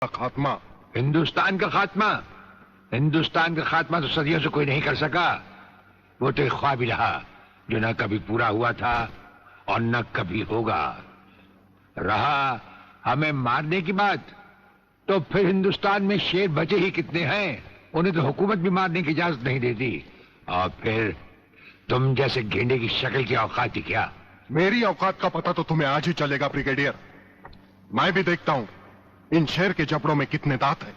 खात्मा। हिंदुस्तान का खात्मा? हिंदुस्तान का खात्मा तो सदियों से कोई नहीं कर सका। वो तो एक ख्वाब ही रहा जो न कभी पूरा हुआ था और न कभी होगा। रहा हमें मारने की बात, तो फिर हिंदुस्तान में शेर बचे ही कितने हैं? उन्हें तो हुकूमत भी मारने की इजाजत नहीं देती। और फिर तुम जैसे गेंडे की शक्ल की औकात ही क्या? मेरी औकात का पता तो तुम्हें आज ही चलेगा ब्रिगेडियर। मैं भी देखता हूं इन शेर के जबड़ों में कितने दांत हैं।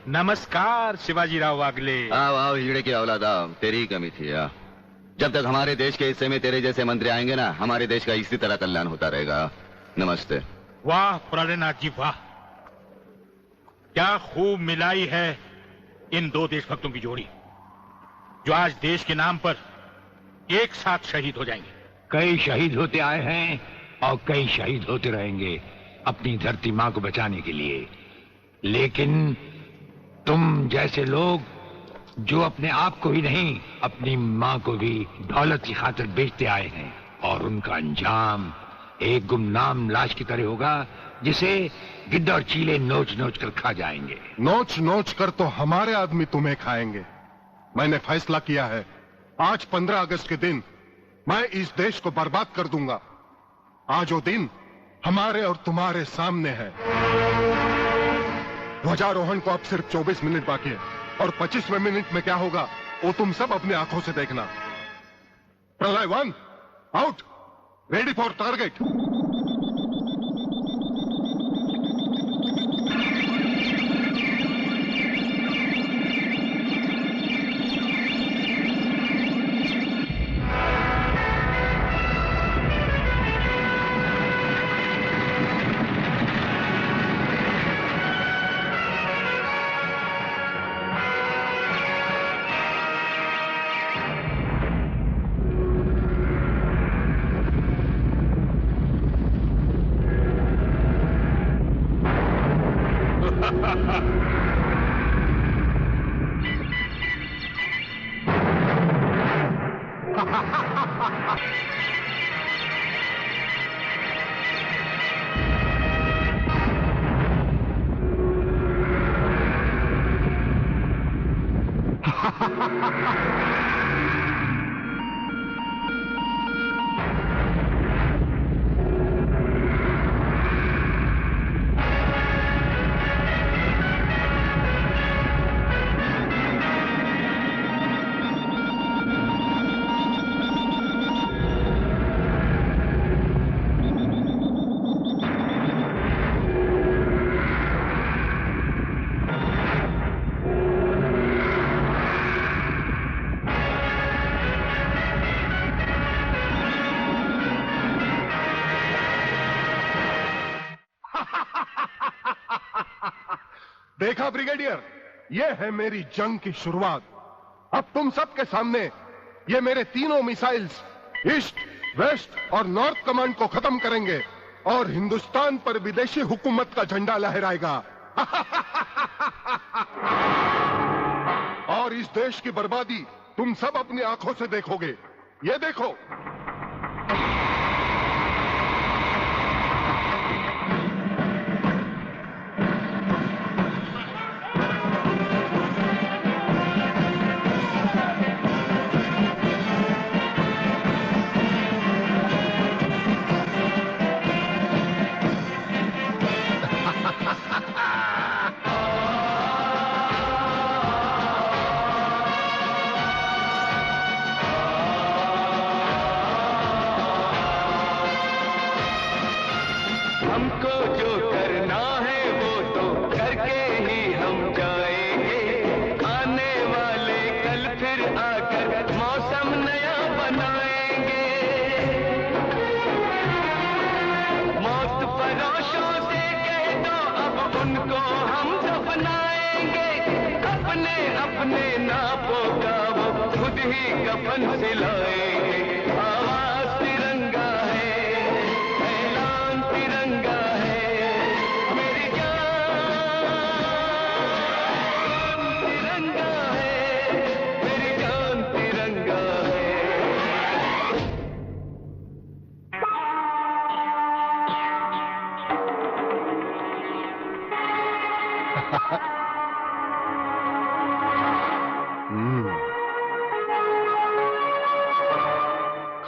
नमस्कार शिवाजीराव वागले। आओ आओ हिजड़े की औलादा, तेरी ही कमी थी। जब तक हमारे देश के हिस्से में तेरे जैसे मंत्री आएंगे ना, हमारे देश का इसी तरह कल्याण होता रहेगा। नमस्ते। वाह प्राणनाथ जी वाह, क्या खूब मिलाई है इन दो देशभक्तों की जोड़ी, जो आज देश के नाम पर एक साथ शहीद हो जाएंगे। कई शहीद होते आए हैं और कई शहीद होते रहेंगे अपनी धरती मां को बचाने के लिए। लेकिन तुम जैसे लोग जो अपने आप को ही नहीं अपनी मां को भी दौलत की खातिर बेचते आए हैं, और उनका अंजाम एक गुमनाम लाश की तरह होगा जिसे गिद्ध और चीले नोच नोच कर खा जाएंगे। नोच नोच कर तो हमारे आदमी तुम्हें खाएंगे। मैंने फैसला किया है, आज 15 अगस्त के दिन मैं इस देश को बर्बाद कर दूंगा। आज वो दिन हमारे और तुम्हारे सामने है। ध्वजारोहण को अब सिर्फ 24 मिनट बाकी है, और 25वें मिनट में क्या होगा वो तुम सब अपनी आंखों से देखना। प्रलय 1 आउट, रेडी फॉर टारगेट। देखा ब्रिगेडियर, ये है मेरी जंग की शुरुआत। अब तुम सबके सामने ये मेरे तीनों मिसाइल्स ईस्ट, वेस्ट और नॉर्थ कमांड को खत्म करेंगे और हिंदुस्तान पर विदेशी हुकूमत का झंडा लहराएगा। और इस देश की बर्बादी तुम सब अपनी आंखों से देखोगे। ये देखो।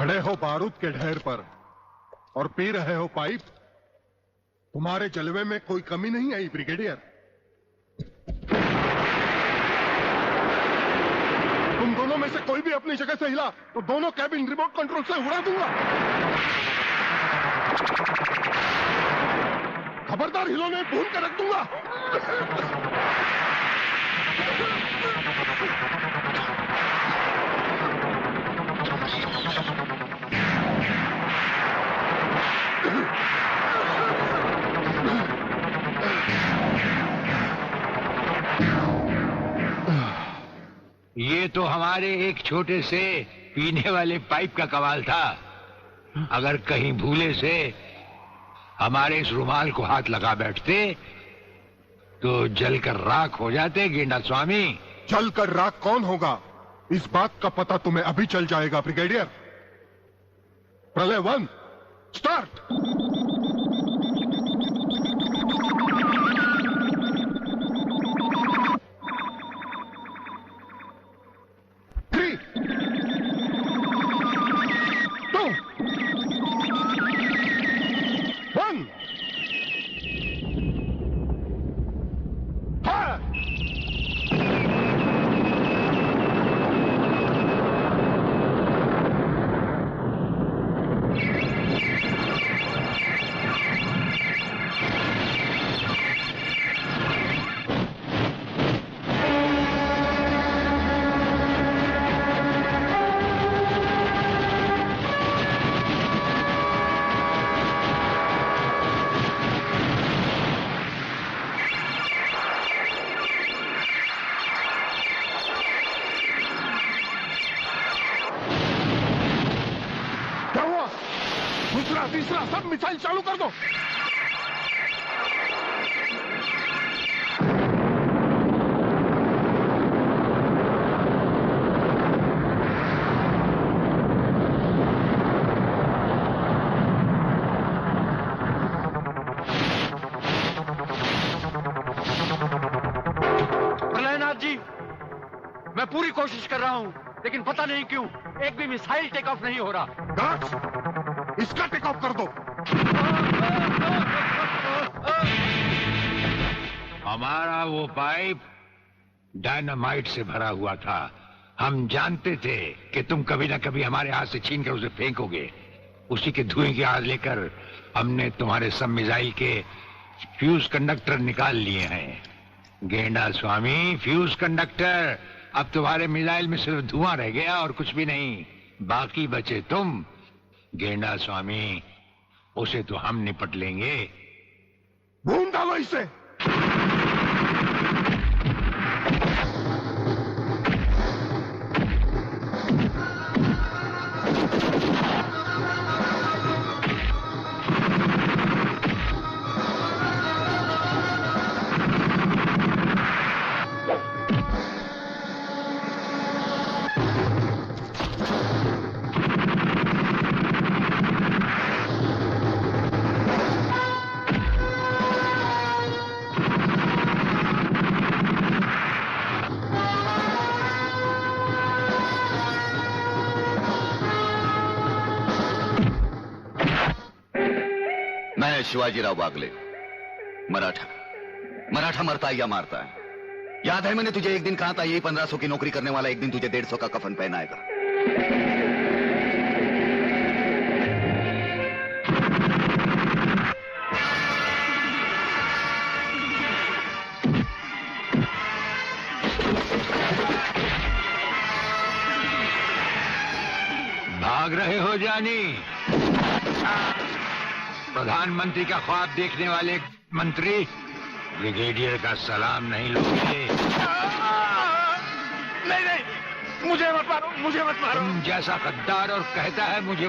खड़े हो बारूद के ढेर पर और पी रहे हो पाइप। तुम्हारे जलवे में कोई कमी नहीं आई ब्रिगेडियर। तुम दोनों में से कोई भी अपनी जगह से हिला तो दोनों कैबिन रिमोट कंट्रोल से उड़ा दूंगा। खबरदार हिलो नहीं, भून कर रख दूंगा। ये तो हमारे एक छोटे से पीने वाले पाइप का कमाल था। अगर कहीं भूले से हमारे इस रुमाल को हाथ लगा बैठते तो जलकर राख हो जाते गेंडा स्वामी। जलकर राख कौन होगा इस बात का पता तुम्हें अभी चल जाएगा ब्रिगेडियर। प्रलय 1 स्टार्ट। दूसरा तीसरा सब मिसाइल चालू कर दो। प्रलयनाथ जी, मैं पूरी कोशिश कर रहा हूं, लेकिन पता नहीं क्यों एक भी मिसाइल टेक ऑफ नहीं हो रहा। इसका टेक ऑफ कर दो। हमारा वो पाइप डायनामाइट से भरा हुआ था। हम जानते थे कि तुम कभी ना कभी हमारे हाथ से छीन कर उसे फेंकोगे। उसी के धुएं की आग लेकर हमने तुम्हारे सब मिसाइल के फ्यूज कंडक्टर निकाल लिए हैं। गेंडा स्वामी, फ्यूज कंडक्टर। अब तुम्हारे मिसाइल में सिर्फ धुआं रह गया और कुछ भी नहीं। बाकी बचे तुम। गेंडा स्वामी, उसे तो हम निपट लेंगे। भून डालो इसे। शिवाजीराव बागले, मराठा मरता है या मारता है। याद है मैंने तुझे एक दिन कहा था, यही 1500 की नौकरी करने वाला एक दिन तुझे 150 का कफन पहनाएगा। भाग रहे हो जानी? प्रधानमंत्री का ख्वाब देखने वाले मंत्री ब्रिगेडियर का सलाम नहीं लोगे? नहीं, मुझे मत मारो, मुझे मत मारो। तुम जैसा गद्दार और कहता है मुझे